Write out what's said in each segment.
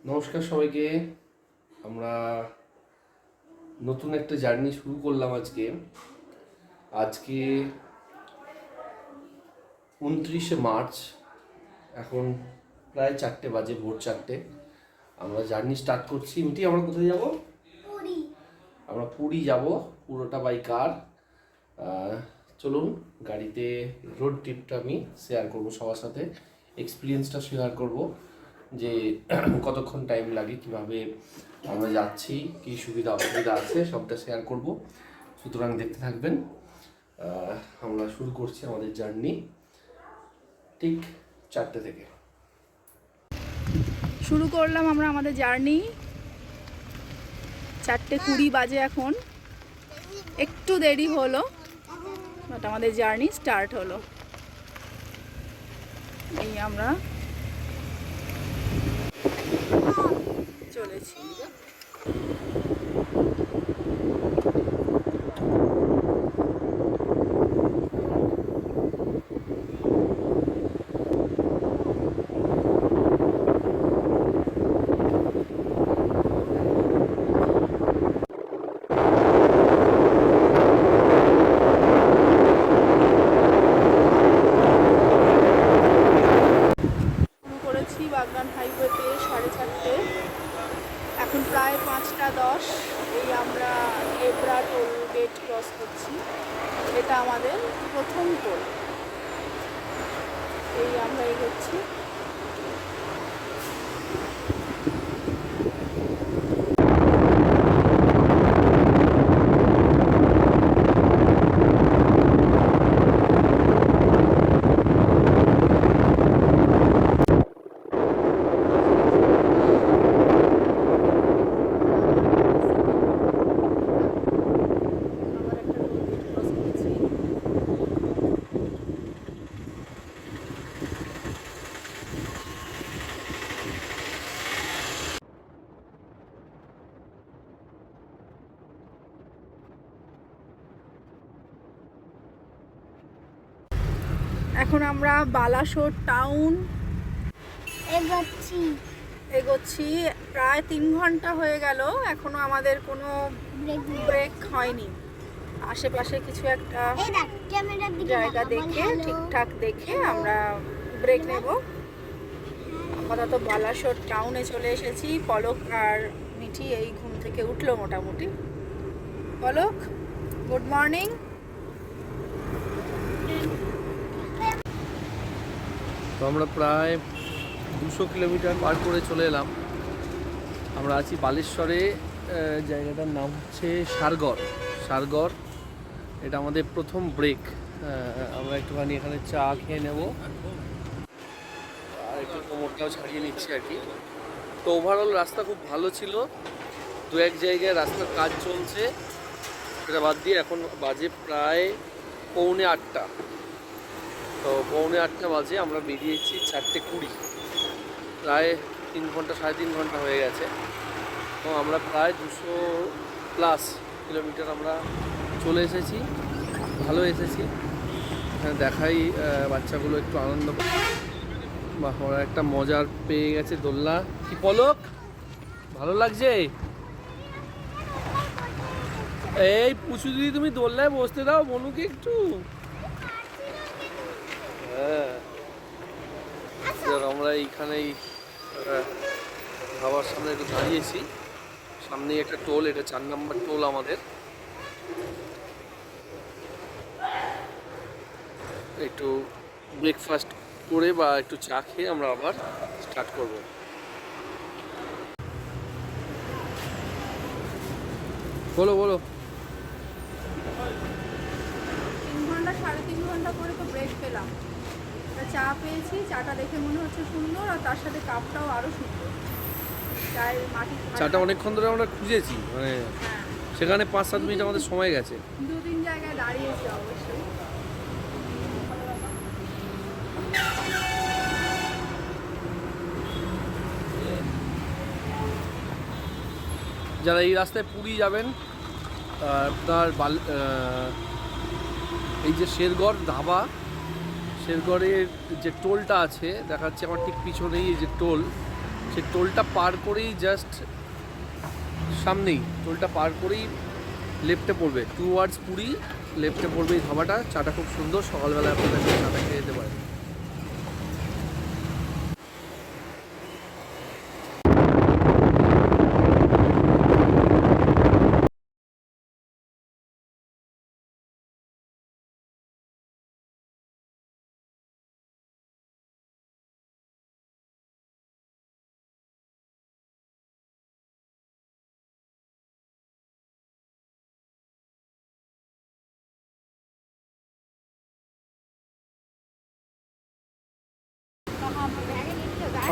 নমস্কার সবাইকে। আমরা নতুন একটা জার্নি শুরু করলাম আজকে। আজকে 29শে মার্চ, এখন প্রায় 4টে বাজে, ভোর 4টে। আমরা জার্নি স্টার্ট করছি। মিটি, আমরা কোথায় যাব? পুরী। আমরা পুরী যাব, পুরোটা বাই কার। চলুন, গাড়িতে রোড ট্রিপটা আমি শেয়ার করব সবার সাথে, এক্সপিরিয়েন্সটা শেয়ার করব যে কতক্ষণ টাইম লাগে, কিভাবে আমরা যাচ্ছি, কী সুবিধা অসুবিধা আছে, সবটা শেয়ার করব। সুতরাং দেখতে থাকবেন। আমরা শুরু করছি আমাদের জার্নি ঠিক 4টে থেকে। শুরু করলাম আমরা আমাদের জার্নি। 4:20 বাজে এখন, একটু দেরি হলো, বাট আমাদের জার্নি স্টার্ট হলো। এই আমরা চলেছি। বাগনান হাইওয়েতে 4:30, এখন প্রায় 5টা 10। এই আমরা এবড়া টোল গেট ক্রস করছি। এটা আমাদের প্রথম টোল। এই আমরা এগোচ্ছি। এখন আমরা বালাসোর টাউন এগোচ্ছি। প্রায় 3 ঘন্টা হয়ে গেল, এখনো আমাদের কোনো ব্রেক হয়নি। আশেপাশে কিছু একটা জায়গা দেখে, ঠিকঠাক দেখে আমরা ব্রেক নেব। আপাতত বালাসোর টাউনে চলে এসেছি। পলক আর মিঠি এই ঘুম থেকে উঠলো মোটামুটি। পলক, গুড মর্নিং। তো আমরা প্রায় 200 কিলোমিটার পার করে চলে এলাম। আমরা আছি বালেশ্বরে। জায়গাটার নাম হচ্ছে সারগড়। এটা আমাদের প্রথম ব্রেক। আমরা একটুখানি এখানে চা খেয়ে নেব আর একটু কোমরটাও ছাড়িয়ে নিচ্ছি আর কি। তো ওভারঅল রাস্তা খুব ভালো ছিল। 2-1 জায়গায় রাস্তার কাজ চলছে, সেটা বাদ দিয়ে এখন বাজে প্রায় 7:45। তো 7:45 বাজে আমরা বেরিয়েছি 4:20। প্রায় 3 ঘন্টা, 3.5 ঘন্টা হয়ে গেছে। তো আমরা প্রায় 200+ কিলোমিটার আমরা চলে এসেছি। ভালো এসেছি। এখানে দেখাই, বাচ্চাগুলো একটু আনন্দ, বা ওরা একটা মজার পেয়ে গেছে দোলনা। কি পলক, ভালো লাগছে? এই পুচু দিদি, তুমি দোলনায় বসতে দাও মনুকে একটু। হ্যাঁ, আমরা এইখানেই ধাবার সামনে একটু দাঁড়িয়েছি। সামনেই একটা টোল, এটা 4 নম্বর টোল আমাদের। একটু ব্রেকফাস্ট করে বা একটু চা খেয়ে আমরা আবার স্টার্ট করব। বলো বলো। 3 ঘন্টা, 3.5 ঘন্টা করে তো ব্রেক পেলাম। চা পেয়েছি, চাটা দেখে মনে হচ্ছে সুন্দর, আর তার সাথে কাপটাও আরো সুন্দর। চায়ের মাটি, চাটা অনেকক্ষণ ধরে আমরা খুঁজেছি, মানে সেখানে 5-7 মিনিট আমাদের সময় গেছে। 2-3 জায়গায় দাঁড়িয়েছি অবশ্যই। যারা এই রাস্তায় পুরী যাবেন, আপনার এই যে শেরগড় ধাবা, শেরগড়ের যে টোলটা আছে দেখাচ্ছে আমার ঠিক পিছনেই, এই যে টোল, সেই টোলটা পার করেই জাস্ট সামনেই, টোলটা পার করেই লেফটে পড়বে, টুয়ার্ডস পুরী লেফটে পড়বে এই ধাবাটা। চাটা খুব সুন্দর, সকালবেলা আপনারা চাটা খেয়ে যেতে পারেন।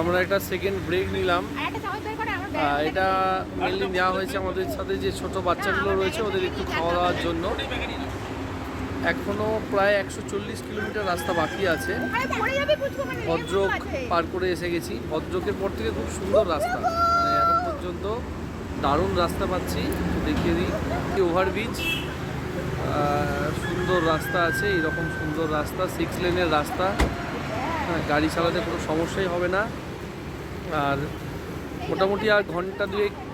আমরা একটা সেকেন্ড ব্রেক নিলাম। এটা মেনলি নেওয়া হয়েছে আমাদের সাথে যে ছোট বাচ্চাগুলো রয়েছে ওদের একটু খাওয়া দাওয়ার জন্য। এখনও প্রায় 140 কিলোমিটার রাস্তা বাকি আছে। ভদ্রক পার করে এসে গেছি। ভদ্রকের পর থেকে খুব সুন্দর রাস্তা, মানে এখন পর্যন্ত দারুণ রাস্তা পাচ্ছি। তো দেখিয়ে দিই, ওভারব্রিজ, সুন্দর রাস্তা আছে, এরকম সুন্দর রাস্তা, 6 লেনের রাস্তা। হ্যাঁ, গাড়ি চালাতে কোনো সমস্যাই হবে না। আর মোটামুটি আর ঘন্টা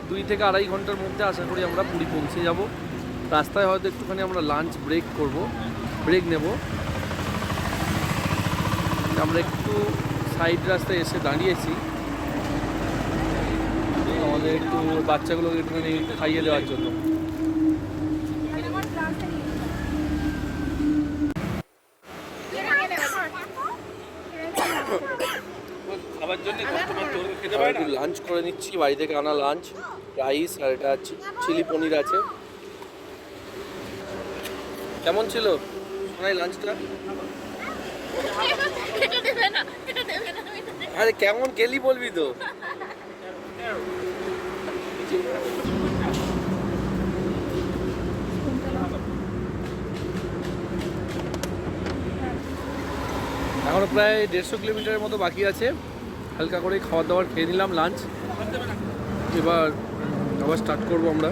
2 থেকে আড়াই ঘন্টার মধ্যে আশা করি আমরা পুরী পৌঁছে যাব। রাস্তায় হয়তো একটুখানি আমরা লাঞ্চ ব্রেক নেব। আমরা একটু সাইড রাস্তায় এসে দাঁড়িয়েছি আমাদের একটু বাচ্চাগুলোকে একটুখানি খাইয়ে দেওয়ার জন্য। একটু লাঞ্চ করে নিচ্ছি, বাড়ি থেকে আনা লাঞ্চ, রাইস আর এটা চিলি পনির আছে। কেমন ছিল সোনাই লাঞ্চটা? আরে কেমন গেলি বলবি তো। এখনো প্রায় 150 কিলোমিটারের মতো বাকি আছে। হালকা করে খাবার দাবার খেয়ে নিলাম লাঞ্চ, এবার আবার স্টার্ট করবো আমরা।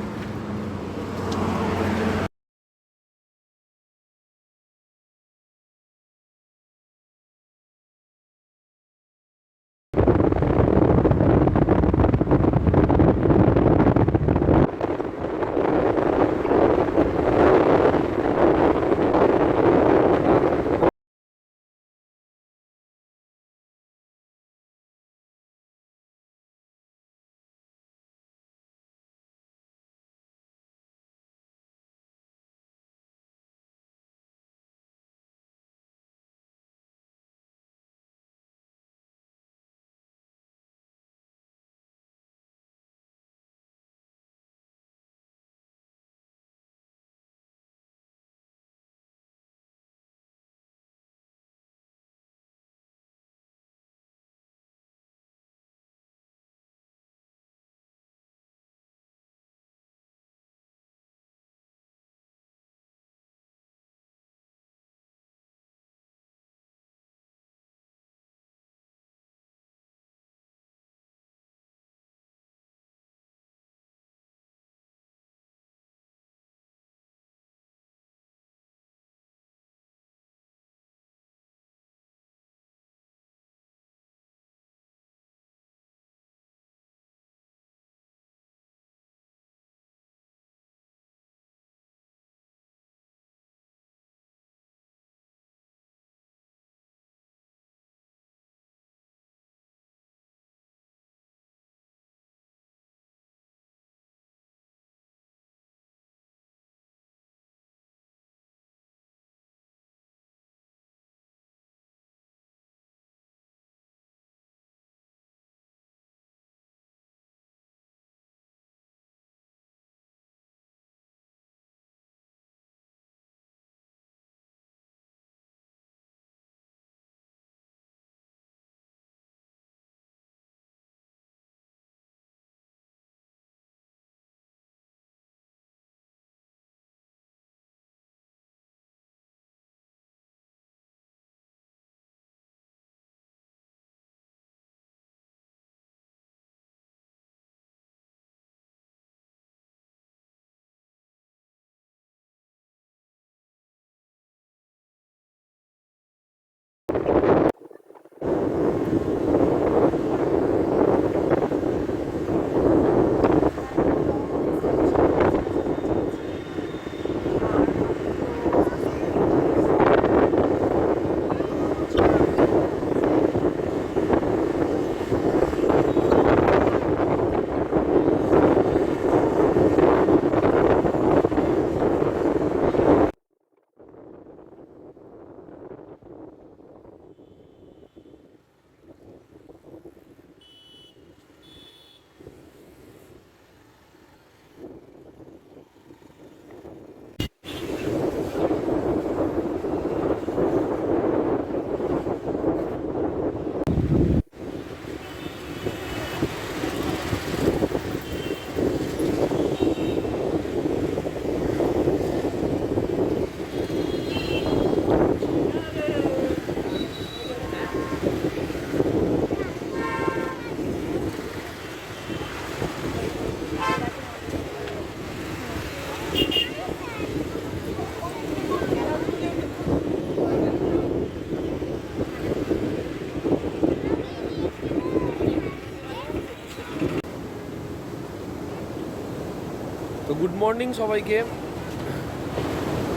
তো গুড মর্নিং সবাইকে।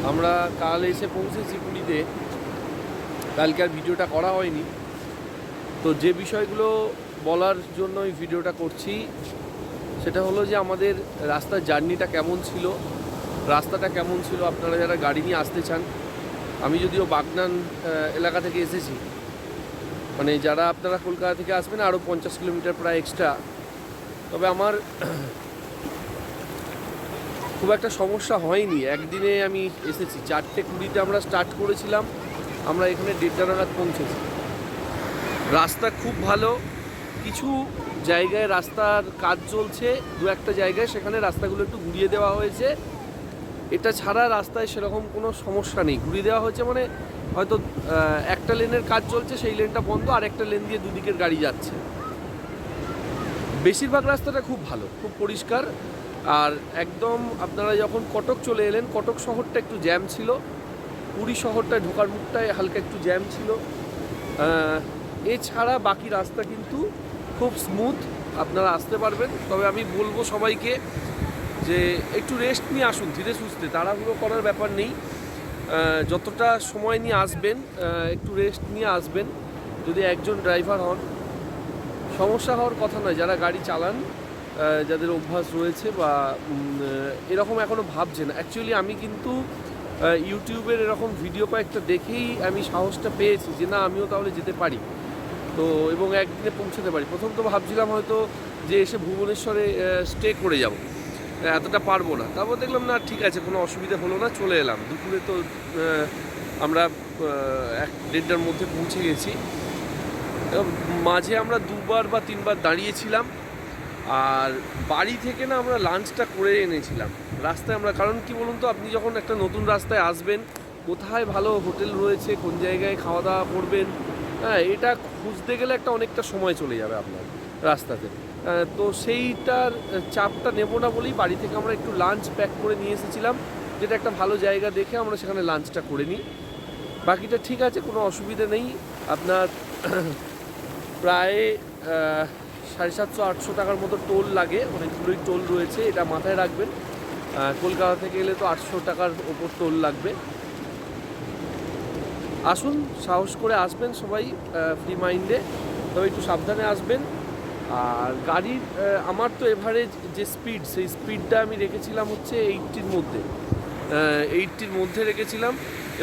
আমরা কাল এসে পৌঁছেছি পুরীতে, কালকে আর ভিডিওটা করা হয়নি। তো যে বিষয়গুলো বলার জন্য এই ভিডিওটা করছি সেটা হলো যে আমাদের রাস্তার জার্নিটা কেমন ছিল, রাস্তাটা কেমন ছিল। আপনারা যারা গাড়ি নিয়ে আসতে চান, আমি যদিও বাগনান এলাকা থেকে এসেছি, মানে যারা আপনারা কলকাতা থেকে আসবেন আরও 50 কিলোমিটার প্রায় এক্সট্রা, তবে আমার খুব একটা সমস্যা হয়নি। একদিনে আমি এসেছি 4:20 আমরা স্টার্ট করেছিলাম, আমরা এখানে 1:30 নাগাদ পৌঁছেছি। রাস্তা খুব ভালো, কিছু জায়গায় রাস্তার কাজ চলছে, দু একটা জায়গায় সেখানে রাস্তাগুলো একটু ঘুরিয়ে দেওয়া হয়েছে। এটা ছাড়া রাস্তায় সেরকম কোনো সমস্যা নেই। ঘুরিয়ে দেওয়া হয়েছে মানে হয়তো একটা লেনের কাজ চলছে, সেই লেনটা বন্ধ, আর একটা লেন দিয়ে দুদিকের গাড়ি যাচ্ছে। বেশিরভাগ রাস্তাটা খুব ভালো, খুব পরিষ্কার। আর একদম আপনারা যখন কটক চলে এলেন, কটক শহরটা একটু জ্যাম ছিল, পুরী শহরটায় ঢোকার মুখটায় হালকা একটু জ্যাম ছিল। এছাড়া বাকি রাস্তা কিন্তু খুব স্মুথ, আপনারা আসতে পারবেন। তবে আমি বলবো সবাইকে যে একটু রেস্ট নিয়ে আসুন, ধীরে সুস্থে, তাড়াহুড়ো করার ব্যাপার নেই। যতটা সময় নিয়ে আসবেন একটু রেস্ট নিয়ে আসবেন। যদি একজন ড্রাইভার হন সমস্যা হওয়ার কথা নয়, যারা গাড়ি চালান, যাদের অভ্যাস রয়েছে বা এরকম এখনও ভাবছেন। অ্যাকচুয়ালি আমি কিন্তু ইউটিউবের এরকম ভিডিও কয়েকটা দেখেই আমি সাহসটা পেয়েছি যে না, আমিও তাহলে যেতে পারি তো, এবং একদিনে পৌঁছাতে পারি। প্রথম তো ভাবছিলাম হয়তো যে এসে ভুবনেশ্বরে স্টে করে যাব, এতটা পারবো না। তারপর দেখলাম না, ঠিক আছে, কোনো অসুবিধা হলো না, চলে এলাম। দুপুরে তো আমরা 1-1.5টার মধ্যে পৌঁছে গেছি। মাঝে আমরা 2বার বা 3বার দাঁড়িয়েছিলাম, আর বাড়ি থেকে না আমরা লাঞ্চটা করে এনেছিলাম রাস্তায়। আমরা, কারণ কি বলুন তো, আপনি যখন একটা নতুন রাস্তায় আসবেন, কোথায় ভালো হোটেল রয়েছে, কোন জায়গায় খাওয়া দাওয়া করবেন, হ্যাঁ, এটা খুঁজতে গেলে একটা অনেকটা সময় চলে যাবে আপনার রাস্তাতে। তো সেইটার চাপটা নেব না বলেই বাড়ি থেকে আমরা একটু লাঞ্চ প্যাক করে নিয়ে এসেছিলাম, যেটা একটা ভালো জায়গা দেখে আমরা সেখানে লাঞ্চটা করে নিই। বাকিটা ঠিক আছে, কোনো অসুবিধা নেই। আপনার প্রায় 750-800 টাকার মতো টোল লাগে, অনেকগুলোই টোল রয়েছে, এটা মাথায় রাখবেন। কলকাতা থেকে এলে তো 800 টাকার ওপর টোল লাগবে। আসুন, সাহস করে আসবেন সবাই, ফ্রি মাইন্ডে, তবে একটু সাবধানে আসবেন। আর গাড়ির আমার তো এভারেজ যে স্পিড, সেই স্পিডটা আমি রেখেছিলাম হচ্ছে 80-র মধ্যে, 80-র মধ্যে রেখেছিলাম।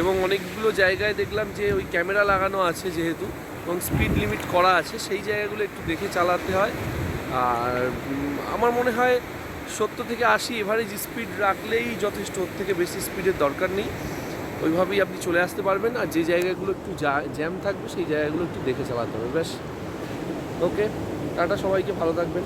এবং অনেকগুলো জায়গায় দেখলাম যে ওই ক্যামেরা লাগানো আছে যেহেতু, এবং স্পিড লিমিট করা আছে, সেই জায়গাগুলো একটু দেখে চালাতে হয়। আর আমার মনে হয় 70 থেকে 80 এভারেজ স্পিড রাখলেই যথেষ্ট, ওর থেকে বেশি স্পিডের দরকার নেই। ওইভাবেই আপনি চলে আসতে পারবেন। আর যে জায়গাগুলো একটু জ্যাম থাকবে সেই জায়গাগুলো একটু দেখে চালাতে হবে, ব্যাস। ওকে, টাটা, সবাইকে ভালো থাকবেন।